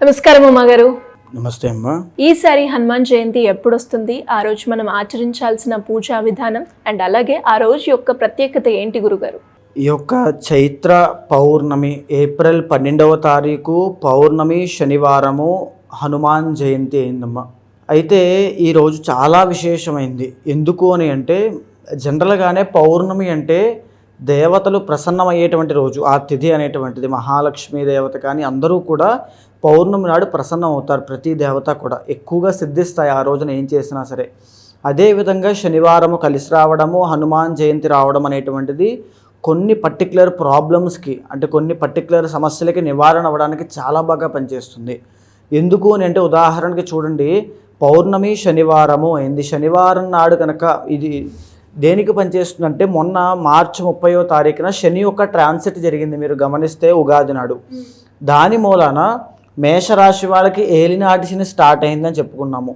నమస్కారం అమ్మ గారు. నమస్తే అమ్మా. ఈసారి హనుమాన్ జయంతి ఎప్పుడు వస్తుంది? ఆ రోజు మనం ఆచరించాల్సిన పూజా విధానం అండ్ అలాగే ఆ రోజు యొక్క ప్రత్యేకత ఏంటి గురుగారు? ఈ యొక్క చైత్ర పౌర్ణమి ఏప్రిల్ 12వ తారీఖు పౌర్ణమి శనివారము హనుమాన్ జయంతి అయిందమ్మా. అయితే ఈరోజు చాలా విశేషమైంది. ఎందుకు అని అంటే జనరల్గానే పౌర్ణమి అంటే దేవతలు ప్రసన్నమయ్యేటువంటి రోజు. ఆ తిథి అనేటువంటిది మహాలక్ష్మీ దేవత కానీ అందరూ కూడా పౌర్ణమి నాడు ప్రసన్నం అవుతారు. ప్రతి దేవత కూడా ఎక్కువగా సిద్ధిస్తాయి ఆ రోజున ఏం చేసినా సరే. అదేవిధంగా శనివారము కలిసి రావడము, హనుమాన్ జయంతి రావడం అనేటువంటిది కొన్ని పర్టికులర్ ప్రాబ్లమ్స్కి అంటే కొన్ని పర్టికులర్ సమస్యలకి నివారణ అవ్వడానికి చాలా బాగా పనిచేస్తుంది. ఎందుకు అని అంటే ఉదాహరణకి చూడండి, పౌర్ణమి శనివారము అయింది. శనివారం నాడు కనుక ఇది దేనికి పనిచేస్తుందంటే మొన్న మార్చి 30వ తారీఖున శని యొక్క ట్రాన్సిట్ జరిగింది. మీరు గమనిస్తే ఉగాది నాడు దాని మూలాన మేషరాశి వాళ్ళకి ఏలినాటి శని స్టార్ట్ అయిందని చెప్పుకున్నాము.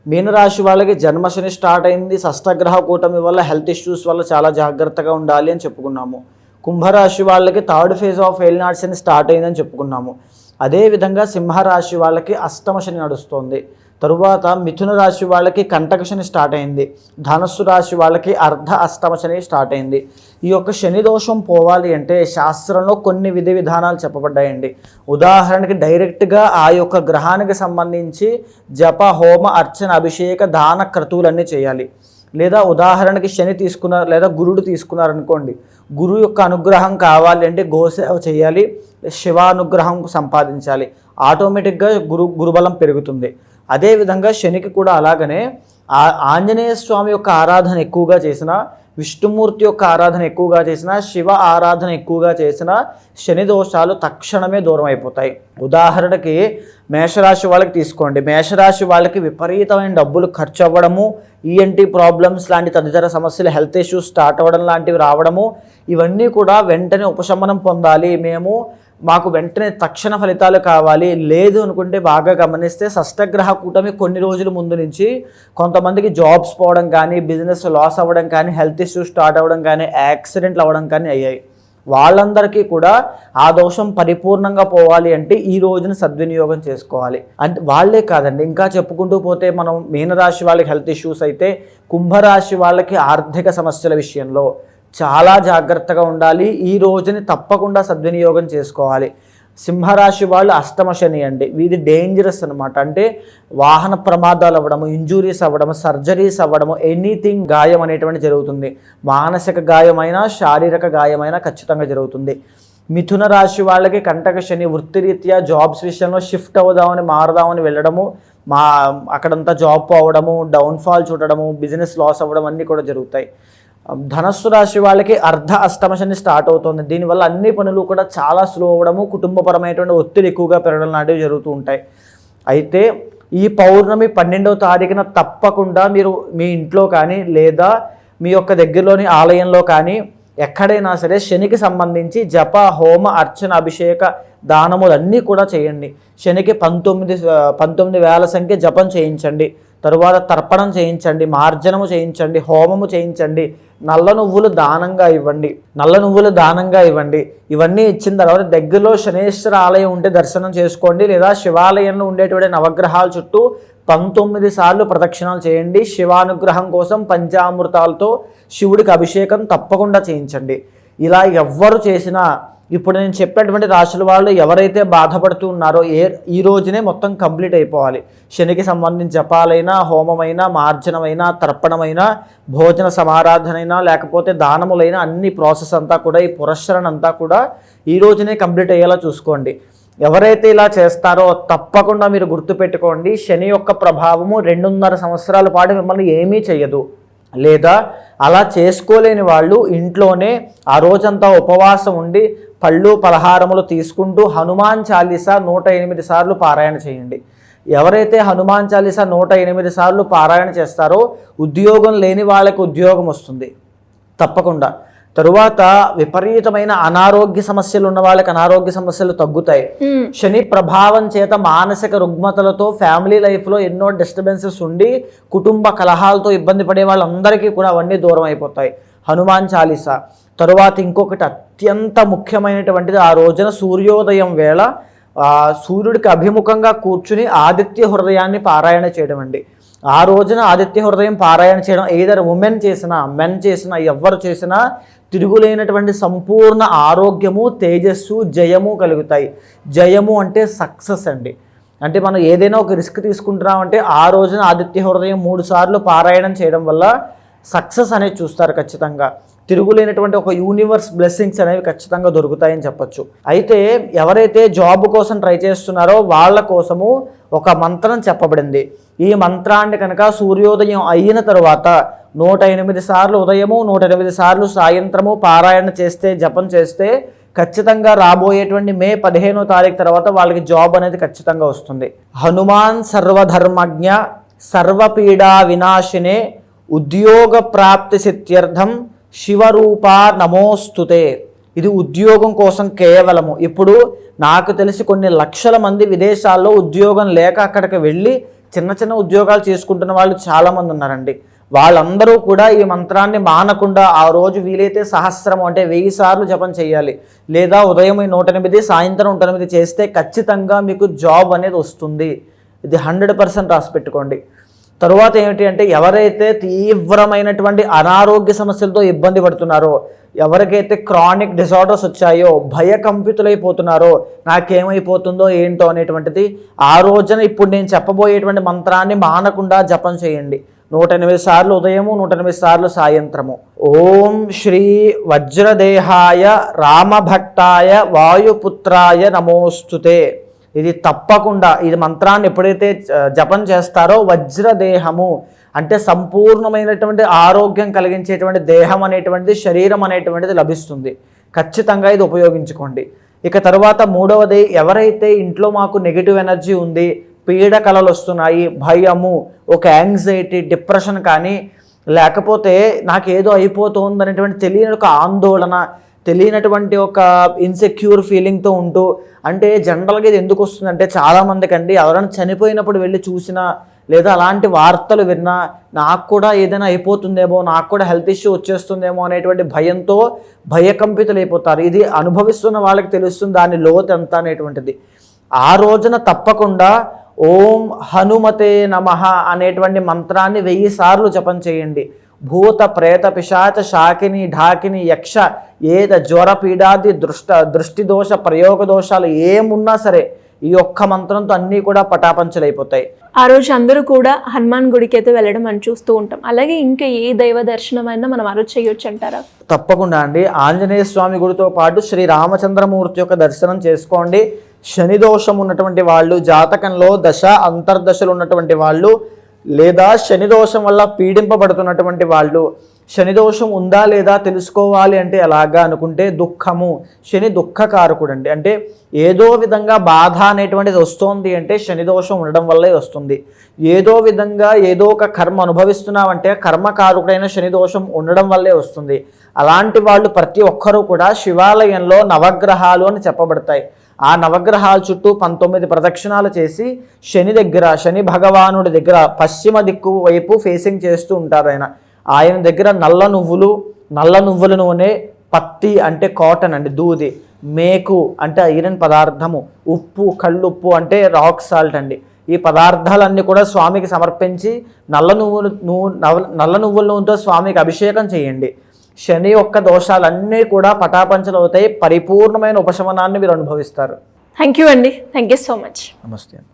మీనరాశి వాళ్ళకి జన్మశని స్టార్ట్ అయింది. షష్టగ్రహ కూటమి వల్ల హెల్త్ ఇష్యూస్ వల్ల చాలా జాగ్రత్తగా ఉండాలి అని చెప్పుకున్నాము. కుంభరాశి వాళ్ళకి థర్డ్ ఫేజ్ ఆఫ్ ఏలినాటి శని స్టార్ట్ అయిందని చెప్పుకున్నాము. అదేవిధంగా సింహరాశి వాళ్ళకి అష్టమ శని నడుస్తుంది. తరువాత మిథున రాశి వాళ్ళకి కంటక శని స్టార్ట్ అయింది. ధనస్సు రాశి వాళ్ళకి అర్ధ అష్టమ శని స్టార్ట్ అయింది. ఈ యొక్క శని దోషం పోవాలి అంటే శాస్త్రంలో కొన్ని విధి విధానాలు చెప్పబడ్డాయండి. ఉదాహరణకి డైరెక్ట్గా ఆ యొక్క గ్రహానికి సంబంధించి జప హోమ అర్చన అభిషేక దాన క్రతువులన్నీ చేయాలి. లేదా ఉదాహరణకి శని తీసుకున్నారు లేదా గురుడు తీసుకున్నారనుకోండి, గురువు యొక్క అనుగ్రహం కావాలి అంటే గోసేవ చేయాలి, శివానుగ్రహం సంపాదించాలి. ఆటోమేటిక్గా గురుబలం పెరుగుతుంది. అదేవిధంగా శనికి కూడా అలాగనే ఆంజనేయ స్వామి యొక్క ఆరాధన ఎక్కువగా చేసిన, విష్ణుమూర్తి యొక్క ఆరాధన ఎక్కువగా చేసిన, శివ ఆరాధన ఎక్కువగా చేసిన శని దోషాలు తక్షణమే దూరం అయిపోతాయి. ఉదాహరణకి మేషరాశి వాళ్ళకి తీసుకోండి. మేషరాశి వాళ్ళకి విపరీతమైన డబ్బులు ఖర్చు అవ్వడము, ఈఎన్టీ ప్రాబ్లమ్స్ లాంటి తదితర సమస్యలు, హెల్త్ ఇష్యూస్ స్టార్ట్ అవ్వడం లాంటివి రావడము, ఇవన్నీ కూడా వెంటనే ఉపశమనం పొందాలి, మాకు వెంటనే తక్షణ ఫలితాలు కావాలి. లేదు అనుకుంటే బాగా గమనిస్తే షష్టగ్రహ కూటమి కొన్ని రోజుల ముందు నుంచి కొంతమందికి జాబ్స్ పోవడం కానీ, బిజినెస్ లాస్ అవ్వడం కానీ, హెల్త్ ఇష్యూస్ స్టార్ట్ అవ్వడం కానీ, యాక్సిడెంట్లు అవ్వడం కానీ అయ్యాయి. వాళ్ళందరికీ కూడా ఆ దోషం పరిపూర్ణంగా పోవాలి అంటే ఈ రోజున సద్వినియోగం చేసుకోవాలి. అంటే వాళ్ళే కాదండి, ఇంకా చెప్పుకుంటూ పోతే మనం మీనరాశి వాళ్ళకి హెల్త్ ఇష్యూస్ అయితే, కుంభరాశి వాళ్ళకి ఆర్థిక సమస్యల విషయంలో చాలా జాగ్రత్తగా ఉండాలి. ఈ రోజుని తప్పకుండా సద్వినియోగం చేసుకోవాలి. సింహరాశి వాళ్ళు అష్టమ శని అండి, ఇది డేంజరస్ అనమాట. అంటే వాహన ప్రమాదాలు అవ్వడము, ఇంజురీస్ అవ్వడము, సర్జరీస్ అవ్వడము, ఎనీథింగ్ గాయం అనేటువంటి జరుగుతుంది. మానసిక గాయమైనా శారీరక గాయమైనా ఖచ్చితంగా జరుగుతుంది. మిథున రాశి వాళ్ళకి కంటక శని, వృత్తిరీత్యా జాబ్స్ విషయంలో షిఫ్ట్ అవుదామని మారదామని వెళ్ళడము, అక్కడంతా జాబ్ పోవడము, డౌన్ఫాల్ చూడడము, బిజినెస్ లాస్ అవ్వడం అన్నీ కూడా జరుగుతాయి. ధనస్సు రాశి వాళ్ళకి అర్ధ అష్టమ శని స్టార్ట్ అవుతుంది. దీనివల్ల అన్ని పనులు కూడా చాలా స్లో అవ్వడము, కుటుంబపరమైనటువంటి ఒత్తిడి ఎక్కువగా పెరగడం లాంటివి జరుగుతూ ఉంటాయి. అయితే ఈ పౌర్ణమి 12వ తారీఖున తప్పకుండా మీరు మీ ఇంట్లో కానీ లేదా మీ యొక్క దగ్గరలోని ఆలయంలో కానీ ఎక్కడైనా సరే శనికి సంబంధించి జప హోమ అర్చన అభిషేక దానములు అన్నీ కూడా చేయండి. శనికి 19,000 సంఖ్య జపం చేయించండి, తరువాత తర్పణం చేయించండి, మార్జనము చేయించండి, హోమము చేయించండి, నల్ల నువ్వులు దానంగా ఇవ్వండి. ఇవన్నీ ఇచ్చిన తర్వాత దగ్గరలో శనేశ్వర ఆలయం ఉంటే దర్శనం చేసుకోండి, లేదా శివాలయంలో ఉండేటువంటి నవగ్రహాల చుట్టూ 19 సార్లు ప్రదక్షిణాలు చేయండి. శివానుగ్రహం కోసం పంచామృతాలతో శివుడికి అభిషేకం తప్పకుండా చేయించండి. ఇలా ఎవ్వరు చేసినా ఇప్పుడు నేను చెప్పినటువంటి రాశుల వాళ్ళు ఎవరైతే బాధపడుతూ ఉన్నారో ఈ రోజునే మొత్తం కంప్లీట్ అయిపోవాలి. శనికి సంబంధించి జపాలైనా, హోమమైనా, మార్జనమైనా, తర్పణమైనా, భోజన సమారాధనైనా, లేకపోతే దానములైనా అన్ని ప్రాసెస్ అంతా కూడా, ఈ పురస్కరణ అంతా కూడా ఈ రోజునే కంప్లీట్ అయ్యేలా చూసుకోండి. ఎవరైతే ఇలా చేస్తారో తప్పకుండా మీరు గుర్తుపెట్టుకోండి, శని యొక్క ప్రభావము 2.5 సంవత్సరాల పాటు మిమ్మల్ని ఏమీ చేయదు. లేదా అలా చేసుకోలేని వాళ్ళు ఇంట్లోనే ఆ రోజంతా ఉపవాసం ఉండి పళ్ళు పలహారములు తీసుకుంటూ హనుమాన్ చాలీసా 108 సార్లు పారాయణ చేయండి. ఎవరైతే హనుమాన్ చాలీసా 108 సార్లు పారాయణ చేస్తారో ఉద్యోగం లేని వాళ్ళకి ఉద్యోగం వస్తుంది తప్పకుండా. తరువాత విపరీతమైన అనారోగ్య సమస్యలు ఉన్న వాళ్ళకి అనారోగ్య సమస్యలు తగ్గుతాయి. శని ప్రభావం చేత మానసిక రుగ్మతలతో ఫ్యామిలీ లైఫ్లో ఎన్నో డిస్టర్బెన్సెస్ ఉండి కుటుంబ కలహాలతో ఇబ్బంది పడే వాళ్ళందరికీ కూడా అవన్నీ దూరం అయిపోతాయి. హనుమాన్ చాలీసా తరువాత ఇంకొకటి అత్యంత ముఖ్యమైనటువంటిది, ఆ రోజున సూర్యోదయం వేళ సూర్యుడికి అభిముఖంగా కూర్చుని ఆదిత్య హృదయాన్ని పారాయణ చేయడం అండి. ఆ రోజున ఆదిత్య హృదయం పారాయణ చేయడం ఏదర్ ఉమెన్ చేసినా మెన్ చేసినా ఎవరు చేసినా తిరుగులేనటువంటి సంపూర్ణ ఆరోగ్యము, తేజస్సు, జయము కలుగుతాయి. జయము అంటే సక్సెస్ అండి. అంటే మనం ఏదైనా ఒక రిస్క్ తీసుకుంటున్నామంటే ఆ రోజున ఆదిత్య హృదయం 3 సార్లు పారాయణం చేయడం వల్ల సక్సెస్ అనేది చూస్తారు. ఖచ్చితంగా తిరుగులేనటువంటి ఒక యూనివర్స్ బ్లెస్సింగ్స్ అనేవి ఖచ్చితంగా దొరుకుతాయని చెప్పొచ్చు. అయితే ఎవరైతే జాబ్ కోసం ట్రై చేస్తున్నారో వాళ్ళ కోసము ఒక మంత్రం చెప్పబడింది. ఈ మంత్రాన్ని కనుక సూర్యోదయం అయిన తర్వాత 108 సార్లు ఉదయము, 108 సార్లు సాయంత్రము పారాయణ చేస్తే, జపం చేస్తే ఖచ్చితంగా రాబోయేటువంటి మే 15వ తారీఖు తర్వాత వాళ్ళకి జాబ్ అనేది ఖచ్చితంగా వస్తుంది. హనుమాన్ సర్వధర్మజ్ఞ సర్వపీడా వినాశినే ఉద్యోగ ప్రాప్తి సిద్ధ్యర్థం శివరూపా నమోస్తుతే. ఇది ఉద్యోగం కోసం కేవలము. ఇప్పుడు నాకు తెలిసి కొన్ని లక్షల మంది విదేశాల్లో ఉద్యోగం లేక అక్కడికి వెళ్ళి చిన్న చిన్న ఉద్యోగాలు చేసుకుంటున్న వాళ్ళు చాలామంది ఉన్నారండి. వాళ్ళందరూ కూడా ఈ మంత్రాన్ని మానకుండా ఆ రోజు వీలైతే సహస్రము అంటే 1000 సార్లు జపం చేయాలి. లేదా ఉదయం 108, సాయంత్రం 108 చేస్తే ఖచ్చితంగా మీకు జాబ్ అనేది వస్తుంది. ఇది 100% రాసి పెట్టుకోండి. తరువాత ఏమిటి అంటే ఎవరైతే తీవ్రమైనటువంటి అనారోగ్య సమస్యలతో ఇబ్బంది పడుతున్నారో, ఎవరికైతే క్రానిక్ డిజార్డర్స్ వచ్చాయో, భయకంపితులైపోతున్నారో, నాకేమైపోతుందో ఏంటో అనేటువంటిది ఆ రోజున ఇప్పుడు నేను చెప్పబోయేటువంటి మంత్రాన్ని మానకుండా జపం చేయండి. 108 సార్లు ఉదయము, 108 సార్లు సాయంత్రము. ఓం శ్రీ వజ్రదేహాయ రామభక్తాయ వాయుపుత్రాయ నమోస్తుతే. ఇది తప్పకుండా ఇది మంత్రాన్ని ఎప్పుడైతే జపం చేస్తారో వజ్రదేహము అంటే సంపూర్ణమైనటువంటి ఆరోగ్యం కలిగించేటువంటి దేహం అనేటువంటిది, శరీరం అనేటువంటిది లభిస్తుంది. ఖచ్చితంగా ఇది ఉపయోగించుకోండి. ఇక తర్వాత మూడవది, ఎవరైతే ఇంట్లో మాకు నెగిటివ్ ఎనర్జీ ఉంది, పీడ కలలు వస్తున్నాయి, భయము, ఒక యాంగ్జైటీ, డిప్రెషన్ కానీ లేకపోతే నాకేదో అయిపోతుంది అనేటువంటి తెలియని ఒక ఆందోళన, తెలియనటువంటి ఒక ఇన్సెక్యూర్ ఫీలింగ్తో ఉంటూ, అంటే జనరల్గా ఇది ఎందుకు వస్తుందంటే చాలామందికి అండి ఎవరైనా చనిపోయినప్పుడు వెళ్ళి చూసినా లేదా అలాంటి వార్తలు విన్నా నాకు కూడా ఏదైనా అయిపోతుందేమో, నాకు కూడా హెల్త్ ఇష్యూ వచ్చేస్తుందేమో అనేటువంటి భయంతో భయకంపితులైపోతారు. ఇది అనుభవిస్తున్న వాళ్ళకి తెలుస్తుంది దాని లోతు ఎంత అనేటువంటిది. ఆ రోజున తప్పకుండా ఓం హనుమతే నమః అనేటువంటి మంత్రాన్ని 1000 సార్లు జపం చేయండి. భూత ప్రేత పిశాచ శాకిని ఢాకిని యక్ష ఏద జ్వర పీడాది దృష్టి దోష ప్రయోగ దోషాలు ఏమున్నా సరే ఈ ఒక్క మంత్రంతో అన్నీ కూడా పటాపంచలైపోతాయి. ఆ రోజు అందరూ కూడా హనుమాన్ గుడికి అయితే వెళ్ళడం మనం చూస్తూ ఉంటాం. అలాగే ఇంకా ఏ దైవ దర్శనం అయినా మనం ఆ రోజు చేయొచ్చు అంటారా? తప్పకుండా అండి. ఆంజనేయ స్వామి గుడితో పాటు శ్రీ రామచంద్రమూర్తి యొక్క దర్శనం చేసుకోండి. శని దోషం ఉన్నటువంటి వాళ్ళు, జాతకంలో దశ అంతర్దశలు ఉన్నటువంటి వాళ్ళు, లేదా శని దోషం వల్ల పీడింపబడుతున్నటువంటి వాళ్ళు, శని దోషం ఉందా లేదా తెలుసుకోవాలి అంటే ఎలాగా అనుకుంటే దుఃఖము, శని దుఃఖకారకుడు అండి. అంటే ఏదో విధంగా బాధ అనేటువంటిది వస్తుంది అంటే శని దోషం ఉండడం వల్లే వస్తుంది. ఏదో విధంగా ఏదో ఒక కర్మ అనుభవిస్తున్నామంటే కర్మకారకుడైన శని దోషం ఉండడం వల్లే వస్తుంది. అలాంటి వాళ్ళు ప్రతి ఒక్కరూ కూడా శివాలయంలో నవగ్రహాలు అని చెప్పబడతాయి. ఆ నవగ్రహాల చుట్టూ 19 ప్రదక్షిణాలు చేసి శని దగ్గర, శని భగవానుడి దగ్గర పశ్చిమ దిక్కు వైపు ఫేసింగ్ చేస్తూ ఉంటారు. ఆయన దగ్గర నల్ల నువ్వుల నూనె, పత్తి అంటే కాటన్ అండి, దూది, మేకు అంటే ఐరన్ పదార్థము, ఉప్పు, కళ్ళుప్పు అంటే రాక్ సాల్ట్ అండి. ఈ పదార్థాలన్నీ కూడా స్వామికి సమర్పించి నల్ల నువ్వుల నూనెతో స్వామికి అభిషేకం చేయండి. శని యొక్క దోషాలన్నీ కూడా పటాపంచలవుతాయి. పరిపూర్ణమైన ఉపశమనాన్ని మీరు అనుభవిస్తారు. థ్యాంక్ యూ అండి. Thank you so much. నమస్తే.